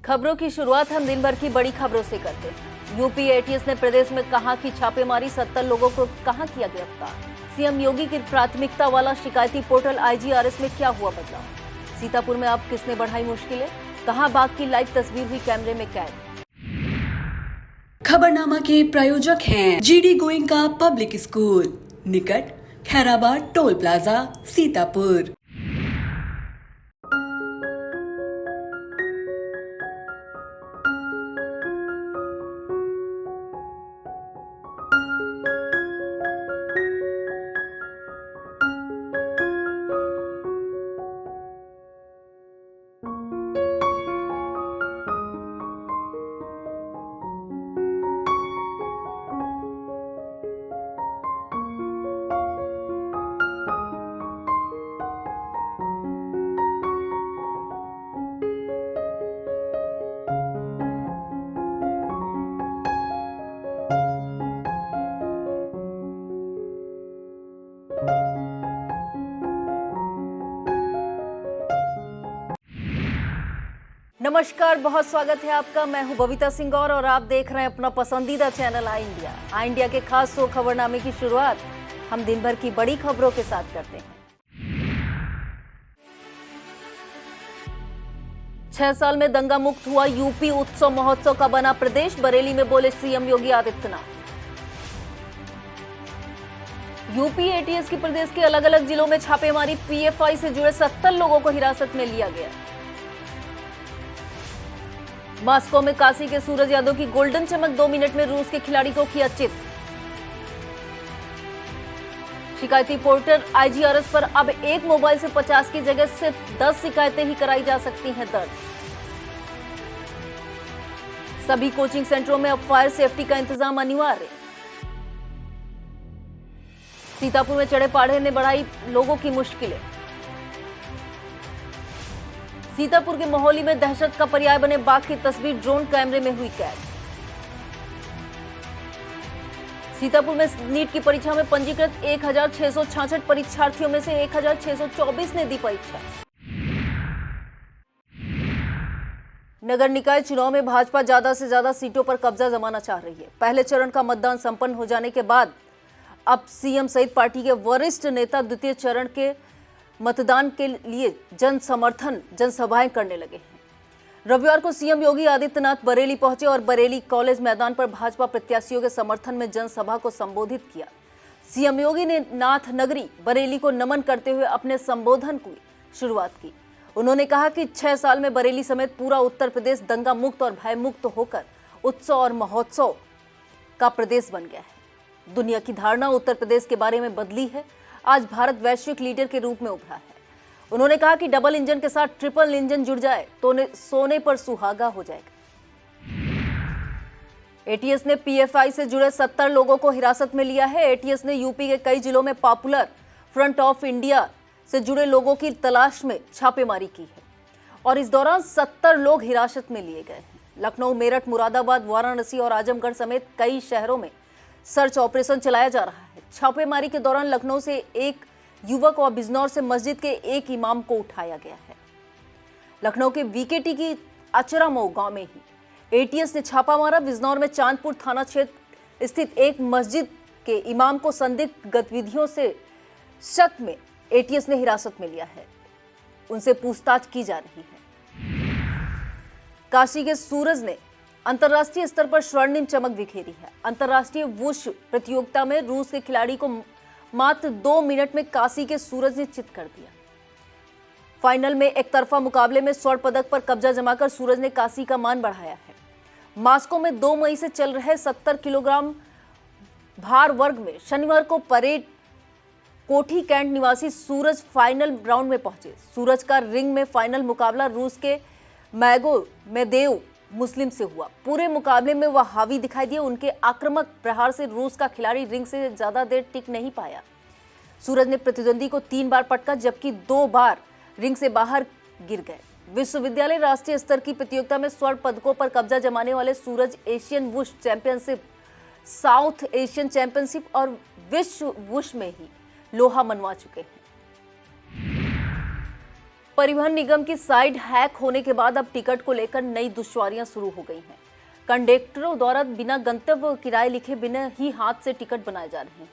खबरों की शुरुआत हम दिन भर की बड़ी खबरों से करते हैं। यूपी एटीएस ने प्रदेश में कहां की छापेमारी, 70 लोगों को कहां किया गिरफ्तार। सीएम योगी की प्राथमिकता वाला शिकायती पोर्टल आईजीआरएस में क्या हुआ बदलाव। सीतापुर में अब किसने बढ़ाई मुश्किलें, कहां बाघ की लाइव तस्वीर हुई कैमरे में कैद। खबरनामा के प्रायोजक हैं जीडी गोइंका पब्लिक स्कूल, निकट खैराबाद टोल प्लाजा, सीतापुर। नमस्कार, बहुत स्वागत है आपका। मैं हूं बबीता सिंह और आप देख रहे हैं अपना पसंदीदा चैनल आई इंडिया। आई इंडिया के खास शो खबरनामे की शुरुआत हम दिन भर की बड़ी खबरों के साथ करते हैं। 6 साल में दंगा मुक्त हुआ यूपी, उत्सव महोत्सव का बना प्रदेश। बरेली में बोले CM Yogi Adityanath. UP ATS की प्रदेश के अलग अलग जिलों में छापेमारी, पीएफआई से जुड़े 70 लोगों को हिरासत में लिया गया। मॉस्को में काशी के सूरज यादव की गोल्डन चमक, 2 मिनट में रूस के खिलाड़ी को किया चित। शिकायती पोर्टल आईजीआरएस पर अब एक मोबाइल से 50 की जगह सिर्फ 10 शिकायतें ही कराई जा सकती हैं दर्ज। सभी कोचिंग सेंटरों में अब फायर सेफ्टी का इंतजाम अनिवार्य। सीतापुर में चढ़े पाढ़े ने बढ़ाई लोगों की मुश्किलें। सीतापुर के मोहल्ली में दहशत का पर्याय बने बाघ की तस्वीर ड्रोन कैमरे में हुई कैद। सीतापुर में नीट की परीक्षा में पंजीकृत 1666 परीक्षार्थियों में से 1624 ने दी परीक्षा। नगर निकाय चुनाव में भाजपा ज्यादा से ज्यादा सीटों पर कब्जा जमाना चाह रही है। पहले चरण का मतदान संपन्न हो जाने के बाद अब सीएम सहित पार्टी के वरिष्ठ नेता द्वितीय चरण के मतदान के लिए जनसभाएं करने लगे हैं। रविवार को सीएम योगी आदित्यनाथ बरेली पहुंचे और बरेली कॉलेज मैदान पर भाजपा प्रत्याशियों के समर्थन में जनसभा को संबोधित किया। सीएम योगी ने नाथ नगरी बरेली को नमन करते हुए अपने संबोधन की शुरुआत की। उन्होंने कहा कि 6 साल में बरेली समेत पूरा उत्तर प्रदेश दंगा मुक्त और भय मुक्त होकर उत्सव और महोत्सव का प्रदेश बन गया है। दुनिया की धारणा उत्तर प्रदेश के बारे में बदली है। आज भारत वैश्विक लीडर के रूप में उभरा है। उन्होंने कहा कि डबल इंजन के साथ ट्रिपल इंजन जुड़ जाए तो सोने पर सुहागा हो जाएगा। एटीएस ने पीएफआई से जुड़े 70 लोगों को हिरासत में लिया है। एटीएस ने यूपी के कई जिलों में पॉपुलर फ्रंट ऑफ इंडिया से जुड़े लोगों की तलाश में छापेमारी की है और इस दौरान 70 लोग हिरासत में लिए गए हैं। लखनऊ, मेरठ, मुरादाबाद, वाराणसी और आजमगढ़ समेत कई शहरों में सर्च ऑपरेशन चलाया जा रहा है। छापेमारी के दौरान लखनऊ से एक युवक और बिजनौर से मस्जिद के एक इमाम को उठाया गया है। लखनऊ के वीकेटी की अचरामऊ गांव में ही एटीएस ने छापा मारा। बिजनौर में चांदपुर थाना क्षेत्र स्थित एक मस्जिद के इमाम को संदिग्ध गतिविधियों से शक में एटीएस ने हिरासत में लिया है। उनसे पूछताछ की जा रही है। काशी के सूरज ने अंतर्राष्ट्रीय स्तर पर स्वर्णिम चमक बिखेरी है। अंतर्राष्ट्रीय वुश प्रतियोगिता में रूस के खिलाड़ी को मात्र 2 मिनट में काशी के सूरज ने चित कर दिया। फाइनल में एक तरफा मुकाबले में स्वर्ण पदक पर कब्जा जमाकर सूरज ने काशी का मान बढ़ाया है। मॉस्को में 2 मई से चल रहे 70 किलोग्राम भार वर्ग में शनिवार को परेड कोठी कैंट निवासी सूरज फाइनल राउंड में पहुंचे। सूरज का रिंग में फाइनल मुकाबला रूस के मैगो मेदेव मुस्लिम से हुआ। पूरे मुकाबले में वह हावी दिखाई दिए। उनके आक्रामक प्रहार से रूस का खिलाड़ी रिंग से ज्यादा देर टिक नहीं पाया। सूरज ने प्रतिद्वंदी को 3 बार पटका जबकि 2 बार रिंग से बाहर गिर गए। विश्वविद्यालय राष्ट्रीय स्तर की प्रतियोगिता में स्वर्ण पदकों पर कब्जा जमाने वाले Suraj Asian wushu championship, South Asian championship और विश्व वुश में ही लोहा मनवा चुके हैं। परिवहन निगम की साइट हैक होने के बाद अब टिकट को लेकर नई दुश्वारियां शुरू हो गई हैं। कंडक्टरों द्वारा बिना गंतव्य किराए लिखे बिना ही हाथ से टिकट बनाए जा रहे हैं।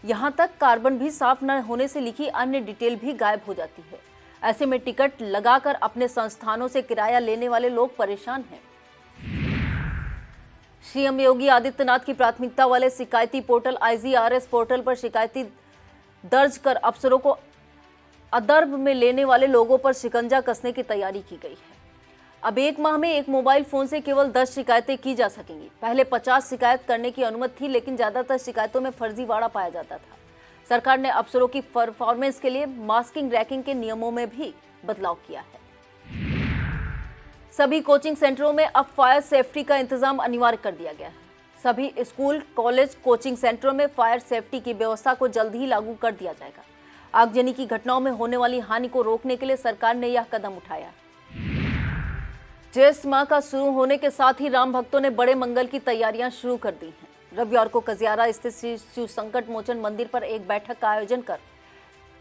यहां तक कार्बन भी साफ न होने से लिखी अन्य डिटेल भी गायब हो जाती है। ऐसे में टिकट लगाकर अपने संस्थानों से किराया लेने वाले लोग परेशान हैं। सीएम योगी आदित्यनाथ की प्राथमिकता वाले शिकायती पोर्टल IGRS पोर्टल पर शिकायती दर्ज कर अफसरों को अदर्ब में लेने वाले लोगों पर शिकंजा कसने की तैयारी की गई है। अब एक माह में एक मोबाइल फोन से केवल 10 शिकायतें की जा सकेंगी। पहले 50 शिकायत करने की अनुमति थी, लेकिन ज्यादातर शिकायतों में फर्जीवाड़ा पाया जाता था। सरकार ने अफसरों की परफॉर्मेंस के लिए मास्किंग रैंकिंग के नियमों में भी बदलाव किया है। सभी कोचिंग सेंटरों में अब फायर सेफ्टी का इंतजाम अनिवार्य कर दिया गया है। सभी स्कूल, कॉलेज, कोचिंग सेंटरों में फायर सेफ्टी की व्यवस्था को जल्द ही लागू कर दिया जाएगा। आगजनी की घटनाओं में होने वाली हानि को रोकने के लिए सरकार ने यह कदम उठाया। ज्येष्ठ माह का शुरू होने के साथ ही राम भक्तों ने बड़े मंगल की तैयारियां शुरू कर दी हैं। रविवार को कजियारा स्थित श्री शिव संकट मोचन मंदिर पर एक बैठक का आयोजन कर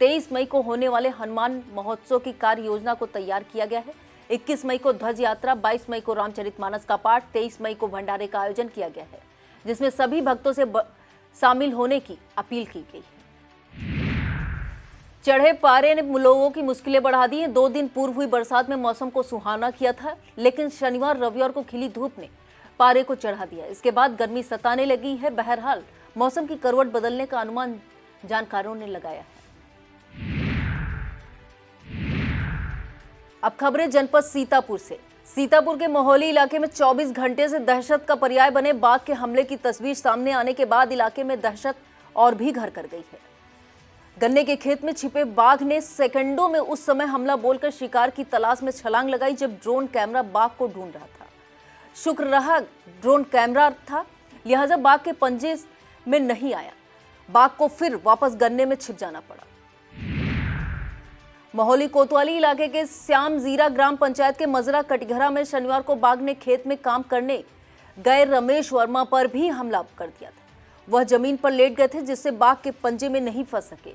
23 मई को होने वाले हनुमान महोत्सव की कार्य योजना को तैयार किया गया है। 21 मई को ध्वज यात्रा, 22 मई को रामचरितमानस का पाठ, 23 मई को भंडारे का आयोजन किया गया है, जिसमें सभी भक्तों से शामिल होने की अपील की गई है। चढ़े पारे ने लोगों की मुश्किलें बढ़ा दी हैं। 2 दिन पूर्व हुई बरसात में मौसम को सुहाना किया था, लेकिन शनिवार रविवार को खिली धूप ने पारे को चढ़ा दिया। इसके बाद गर्मी सताने लगी है। बहरहाल मौसम की करवट बदलने का अनुमान जानकारों ने लगाया है। अब खबरें जनपद सीतापुर से। सीतापुर के मोहली इलाके में 24 घंटे से दहशत का पर्याय बने बाघ के हमले की तस्वीर सामने आने के बाद इलाके में दहशत और भी घर कर गई है। गन्ने के खेत में छिपे बाघ ने सेकंडों में उस समय हमला बोलकर शिकार की तलाश में छलांग लगाई जब ड्रोन कैमरा बाघ को ढूंढ रहा था। शुक्र रहा ड्रोन कैमरा था, लिहाजा बाघ के पंजे में नहीं आया। बाघ को फिर वापस गन्ने में छिप जाना पड़ा। मोहली कोतवाली इलाके के श्याम जीरा ग्राम पंचायत के मजरा कटघरा में शनिवार को बाघ ने खेत में काम करने गए रमेश वर्मा पर भी हमला कर दिया था। वह जमीन पर लेट गए थे, जिससे बाघ के पंजे में नहीं फंस सके।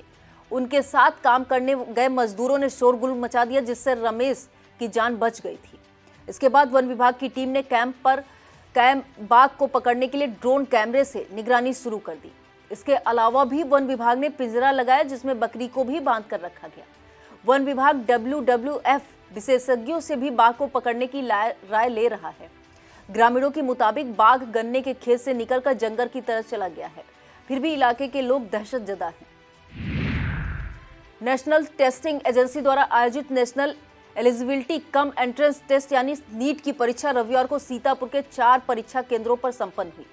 उनके साथ काम करने गए मजदूरों ने शोरगुल मचा दिया, जिससे रमेश की जान बच गई थी। इसके बाद वन विभाग की टीम ने बाघ को पकड़ने के लिए ड्रोन कैमरे से निगरानी शुरू कर दी। इसके अलावा भी वन विभाग ने पिंजरा लगाया, जिसमें बकरी को भी बांध कर रखा गया। वन विभाग WWF विशेषज्ञों से भी बाघ को पकड़ने की राय ले रहा है। ग्रामीणों के मुताबिक बाघ गन्ने के खेत से निकलकर जंगल की तरफ चला गया है, फिर भी इलाके के लोग दहशत जदा हैं। नेशनल टेस्टिंग एजेंसी द्वारा आयोजित national eligibility cum entrance test यानी नीट की परीक्षा रविवार को सीतापुर के 4 परीक्षा केंद्रों पर संपन्न हुई।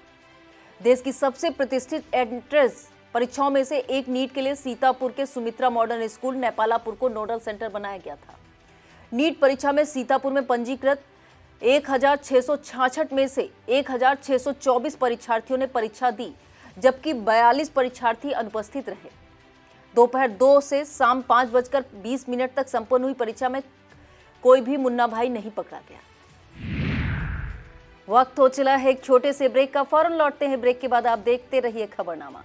देश की सबसे प्रतिष्ठित एंट्रेंस परीक्षाओं में से एक नीट के लिए सीतापुर के सुमित्रा मॉडर्न स्कूल नेपालापुर को नोडल सेंटर बनाया गया था। नीट परीक्षा में सीतापुर में पंजीकृत 1666 में से 1624 परीक्षार्थियों ने परीक्षा दी, जबकि 42 परीक्षार्थी अनुपस्थित रहे। दोपहर 2 से शाम 5:20 तक संपन्न हुई परीक्षा में कोई भी मुन्ना भाई नहीं पकड़ा गया। वक्त हो चला है एक छोटे से ब्रेक का। फौरन लौटते हैं ब्रेक के बाद। आप देखते रहिए खबरनामा।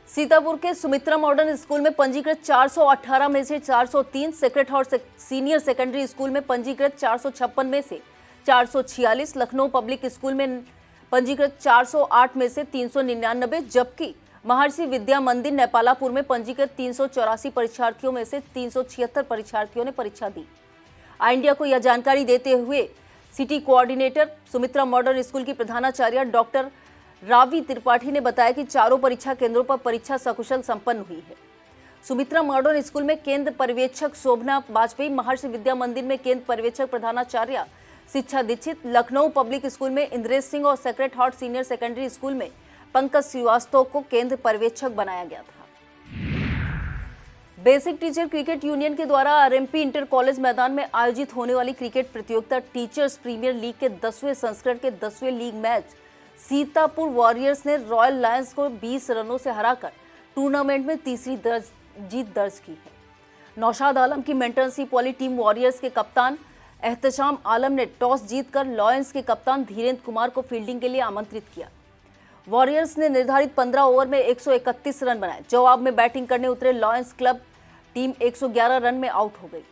सीतापुर के सुमित्रा मॉडर्न स्कूल में पंजीकृत 418 में से 403, Sacred Heart Senior Secondary School में पंजीकृत 456 में से 446, लखनऊ पब्लिक स्कूल में पंजीकृत 408 में से 399, जबकि महर्षि विद्या मंदिर नेपालापुर में पंजीकृत 384 परीक्षार्थियों में से 376 परीक्षार्थियों ने परीक्षा दी। आई इंडिया को यह जानकारी देते हुए city coordinator Sumitra modern school की प्रधानाचार्य डॉक्टर रावी त्रिपाठी ने बताया कि चारों परीक्षा केंद्रों पर परीक्षा सकुशल संपन्न हुई है। सुमित्रा मॉडर्न स्कूल में केंद्र पर्यवेक्षक शोभना वाजपेयी, महर्षि विद्या मंदिर में केंद्र पर्यवेक्षक प्रधानाचार्य शिक्षा दीक्षित, लखनऊ पब्लिक स्कूल में इंद्रेश सिंह और Sacred Heart Senior Secondary School में पंकज श्रीवास्तव को केंद्र पर्यवेक्षक बनाया गया था। बेसिक टीचर क्रिकेट यूनियन के द्वारा आरएमपी इंटर कॉलेज मैदान में आयोजित होने वाली क्रिकेट प्रतियोगिता टीचर्स प्रीमियर लीग के 10वें संस्करण के 10वें लीग मैच सीतापुर वॉरियर्स ने रॉयल लायंस को 20 रनों से हराकर टूर्नामेंट में तीसरी जीत दर्ज की है। नौशाद आलम की मेंटनसी पॉली टीम वॉरियर्स के कप्तान एहतशाम आलम ने टॉस जीतकर लॉयंस के कप्तान धीरेन्द्र कुमार को फील्डिंग के लिए आमंत्रित किया। वॉरियर्स ने निर्धारित 15 ओवर में 131 रन बनाए। जवाब में बैटिंग करने उतरे लॉयंस क्लब टीम 111 रन में आउट हो गई।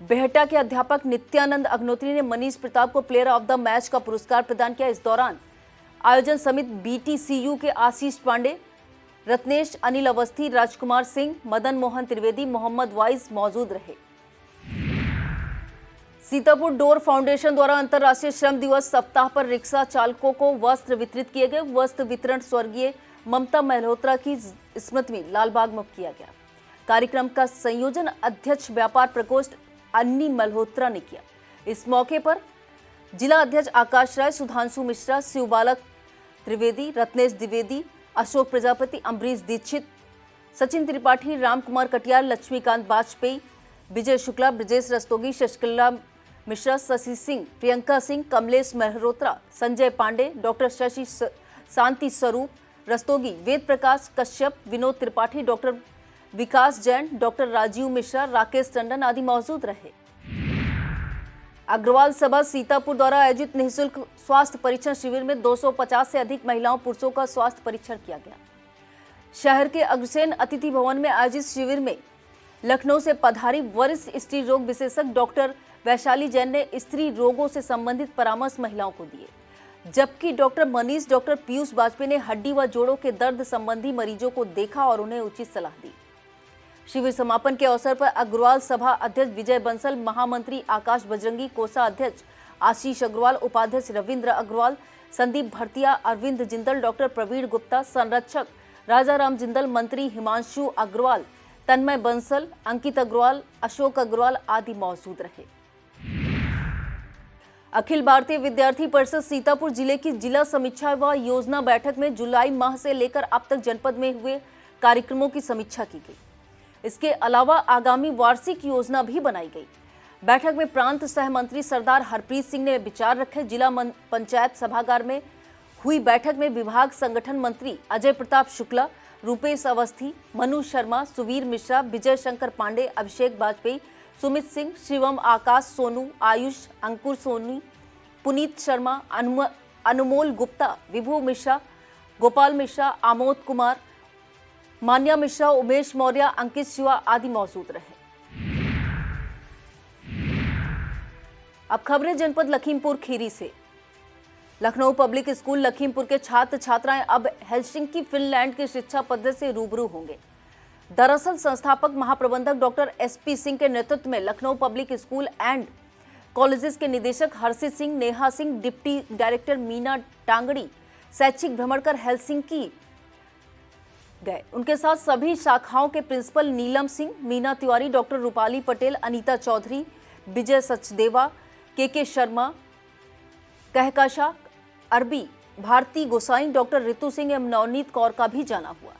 बेहटा के अध्यापक नित्यानंद अग्नोत्री ने मनीष प्रताप को प्लेयर ऑफ द मैच का पुरस्कार प्रदान किया। इस दौरान आयोजन समिति बीटीसीयू के आशीष पांडे, रत्नेश, अनिल अवस्थी, राजकुमार सिंह, मदन मोहन त्रिवेदी, मोहम्मद वाइज मौजूद रहे। सीतापुर डोर फाउंडेशन द्वारा अंतर्राष्ट्रीय श्रम दिवस सप्ताह पर रिक्शा चालकों को वस्त्र वितरित किए गए। वस्त्र वितरण स्वर्गीय ममता मल्होत्रा की स्मृति में लालबाग में किया गया। कार्यक्रम का संयोजन अध्यक्ष व्यापार प्रकोष्ठ अन्नी मल्होत्रा ने किया। इस मौके पर जिला अध्यक्ष आकाश राय, सुधांशु मिश्रा, शिवबालक त्रिवेदी, रत्नेश द्विवेदी, अशोक प्रजापति, अम्बरीश दीक्षित, सचिन त्रिपाठी, राम कुमार कटियार, लक्ष्मीकांत वाजपेयी, विजय शुक्ला, ब्रजेश रस्तोगी, शशिकला मिश्रा, शशि सिंह, प्रियंका सिंह, कमलेश मेहरोत्रा, संजय पांडे, डॉक्टर शशि शांति स्वरूप रस्तोगी, वेद प्रकाश कश्यप, विनोद त्रिपाठी, डॉक्टर विकास जैन, डॉक्टर राजीव मिश्रा, राकेश टंडन आदि मौजूद रहे। अग्रवाल सभा सीतापुर द्वारा आयोजित निःशुल्क स्वास्थ्य परीक्षण शिविर में 250 से अधिक महिलाओं पुरुषों का स्वास्थ्य परीक्षण किया गया। शहर के अग्रसेन अतिथि भवन में आयोजित शिविर में लखनऊ से पधारी वरिष्ठ स्त्री रोग विशेषज्ञ डॉक्टर वैशाली जैन ने स्त्री रोगों से संबंधित परामर्श महिलाओं को दिए, जबकि डॉक्टर मनीष, डॉक्टर पीयूष वाजपेयी ने हड्डी व जोड़ों के दर्द संबंधी मरीजों को देखा और उन्हें उचित सलाह दी। शिविर समापन के अवसर पर अग्रवाल सभा अध्यक्ष विजय बंसल, महामंत्री आकाश बजरंगी, कोषाध्यक्ष आशीष अग्रवाल, उपाध्यक्ष रविंद्र अग्रवाल, संदीप भरतिया, अरविंद जिंदल, डॉक्टर प्रवीण गुप्ता, संरक्षक राजाराम जिंदल, मंत्री हिमांशु अग्रवाल, तन्मय बंसल, अंकित अग्रवाल, अशोक अग्रवाल आदि मौजूद रहे। अखिल भारतीय विद्यार्थी परिषद सीतापुर जिले की जिला समीक्षा व योजना बैठक में जुलाई माह से लेकर अब तक जनपद में हुए कार्यक्रमों की समीक्षा की गई। इसके अलावा आगामी वार्षिक योजना भी बनाई गई। बैठक में प्रांत सह मंत्री सरदार हरप्रीत सिंह ने विचार रखे। जिला पंचायत सभागार में हुई बैठक में विभाग संगठन मंत्री अजय प्रताप शुक्ला, रूपेश अवस्थी, मनु शर्मा, सुवीर मिश्रा, विजय शंकर पांडे, अभिषेक वाजपेयी, सुमित सिंह, शिवम, आकाश, सोनू, आयुष, अंकुर सोनी, पुनीत शर्मा, अनमोल गुप्ता, विभू मिश्रा, गोपाल मिश्रा, आमोद कुमार, मान्या मिश्रा, उमेश मौर्य, अंकित शिवा आदि मौजूद रहे। अब खबरें जनपद लखीमपुर खीरी से। लखनऊ पब्लिक स्कूल लखीमपुर के छात्र छात्राएं अब हेलसिंकी फिनलैंड की शिक्षा पद्धति से रूबरू होंगे। दरअसल संस्थापक महाप्रबंधक डॉक्टर एसपी सिंह के नेतृत्व में Lucknow public school and colleges के निदेशक हर्षित सिंह, नेहा सिंह, डिप्टी डायरेक्टर मीना टांगड़ी शैक्षिक भ्रमण कर हेलसिंकी गए। उनके साथ सभी शाखाओं के प्रिंसिपल नीलम सिंह, मीना तिवारी, डॉक्टर रूपाली पटेल, अनीता चौधरी, विजय सचदेवा, के शर्मा, कहकाशा अरबी, भारती गोसाई, डॉक्टर रितु सिंह एवं नवनीत कौर का भी जाना हुआ।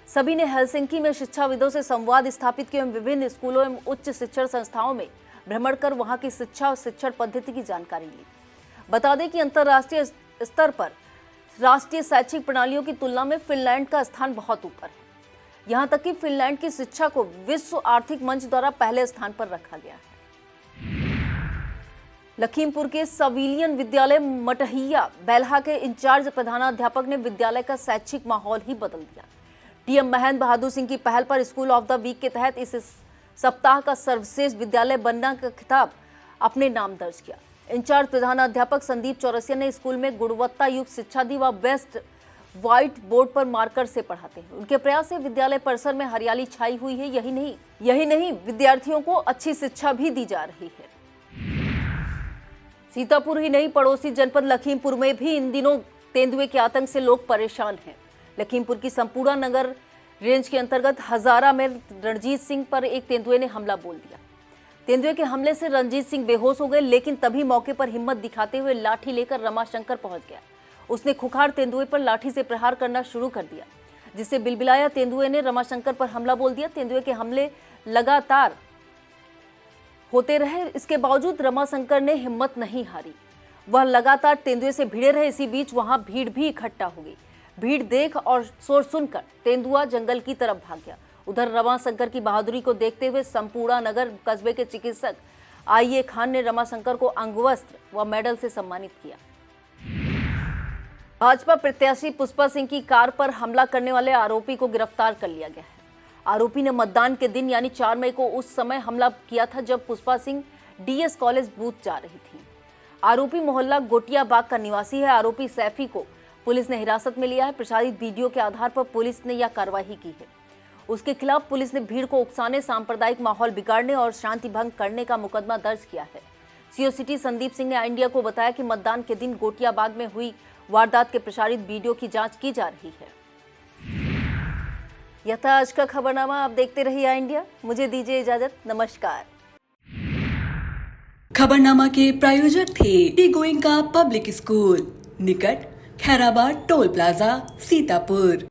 सभी ने हेलसिंकी में शिक्षाविदों से संवाद स्थापित किए एवं विभिन्न स्कूलों एवं उच्च शिक्षण संस्थाओं में भ्रमण कर वहां की शिक्षा और शिक्षण पद्धति की जानकारी ली। बता दें कि अंतर्राष्ट्रीय स्तर पर राष्ट्रीय शैक्षिक प्रणालियों की तुलना में फिनलैंड का स्थान बहुत ऊपर है। यहां तक कि फिनलैंड की शिक्षा को विश्व आर्थिक मंच द्वारा पहले स्थान पर रखा गया है। लखीमपुर के सविलियन विद्यालय मटहिया बेल्हा के इंचार्ज प्रधानाध्यापक ने विद्यालय का शैक्षिक माहौल ही बदल दिया। टीएम महेंद्र बहादुर सिंह की पहल पर स्कूल ऑफ द वीक के तहत इस सप्ताह का सर्वश्रेष्ठ विद्यालय बनने का खिताब अपने नाम दर्ज किया। इंचार्ज प्रधानाध्यापक संदीप चौरसिया ने स्कूल में गुणवत्ता युक्त शिक्षा दी व बेस्ट व्हाइट बोर्ड पर मार्कर से पढ़ाते हैं। उनके प्रयास से विद्यालय परिसर में हरियाली छाई हुई है। यही नहीं विद्यार्थियों को अच्छी शिक्षा भी दी जा रही है। सीतापुर ही नहीं, पड़ोसी जनपद लखीमपुर में भी इन दिनों तेंदुए के आतंक से लोग परेशान हैं। लखीमपुर की संपूर्ण नगर रेंज के अंतर्गत हजारा में रणजीत सिंह पर एक तेंदुए ने हमला बोल दिया। तेंदुए के हमले से रणजीत सिंह बेहोश हो गए, लेकिन तभी मौके पर हिम्मत दिखाते हुए लाठी लेकर रमाशंकर पहुंच गया। उसने खुखार तेंदुए पर लाठी से प्रहार करना शुरू कर दिया, जिससे बिलबिलाया तेंदुए ने रमाशंकर पर हमला बोल दिया। तेंदुए के हमले लगातार होते रहे, इसके बावजूद रमाशंकर ने हिम्मत नहीं हारी। वह लगातार तेंदुए से भिड़े रहे। इसी बीच वहां भीड़ भी इकट्ठा हो गई। भीड़ देख और शोर सुनकर तेंदुआ जंगल की तरफ भाग गया। उधर रमाशंकर की बहादुरी को देखते हुए संपूर्ण नगर कस्बे के चिकित्सक आईए खान ने रमाशंकर को अंगवस्त्र व मेडल से सम्मानित किया। भाजपा प्रत्याशी पुष्पा सिंह की कार पर हमला करने वाले आरोपी को गिरफ्तार कर लिया गया है। आरोपी ने मतदान के दिन यानी 4 मई को उस समय हमला किया था जब Pushpa Singh DS college booth जा रही थी। आरोपी मोहल्ला गोटिया बाग का निवासी है। आरोपी सैफी को पुलिस ने हिरासत में लिया है। प्रसारित वीडियो के आधार पर पुलिस ने यह कार्रवाई की है। उसके खिलाफ पुलिस ने भीड़ को उकसाने, सांप्रदायिक माहौल बिगाड़ने और शांति भंग करने का मुकदमा दर्ज किया है। सीओ सिटी संदीप सिंह ने इंडिया को बताया कि मतदान के दिन गोटिया बाग में हुई वारदात के प्रसारित वीडियो की जांच की जा रही है। यह था आज का खबरनामा। आप देखते रहिए इंडिया। मुझे दीजिए इजाजत। नमस्कार। खबरनामा के प्रायोजक थे डी गोइंका पब्लिक स्कूल, निकट खैराबाद टोल प्लाजा, सीतापुर।